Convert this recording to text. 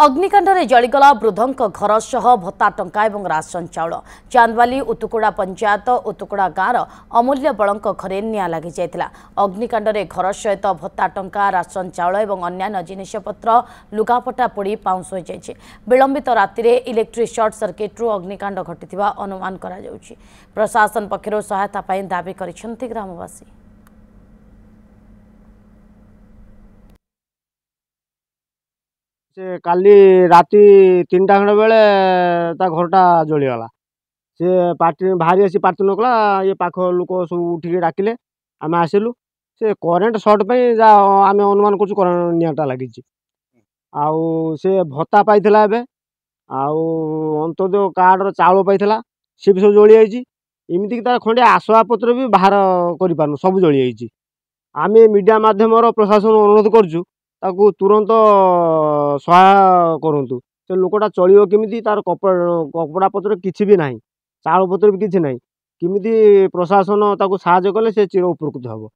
अग्निकांडे जलीगला वृद्धों घर सह भत्ता टंका और राशन चाउल चांदवाली उतुकुड़ा पंचायत उतुकुड़ा गाँवर अमूल्य बड़ों घरे निआं लगी जाइथिला। अग्निकांडे घर सहित भत्ता टंका राशन चाउल और अन्य जिनिसपत्र लुगापटा पोड़ी पाउंस हो जाइछे। विलंबित राति में इलेक्ट्रिक सर्ट सर्किट्रु अग्निकांड घटिथिबा अनुमान करा जाउछि। प्रशासन पक्षरु सहायता पाई दाबी करिसेंति ग्रामवासी। से काली राति 3टा खंड बेले ता घरटा जलीगला। से पार्टी भारी आसी पार्टी नकला ये पाख लोक सब उठिक डाकिले आम आसिलु। से करेन्ट सर्ट पे आम अनुमान कर करेन्ट निआंटा लगी आउ से भत्ता पाइला एबे आउ अंत्योदय कार्ड चाउल पाइला सी भी सब जली जाइए। इमितिक तार खंडिया आसवाबपत्र भी बाहर कर सब जली जाइए। आम मीडिया माध्यम प्रशासन अनुरोध करूँ ताकू तुरंत सहाय करूँ। से लोकटा चलो केमी तार कपड़ा पत्र किसी भी ना चाउल पत्र भी किसी ना किमिति प्रशासन ताकू साहाय्य कले से चिर उपकृत हम।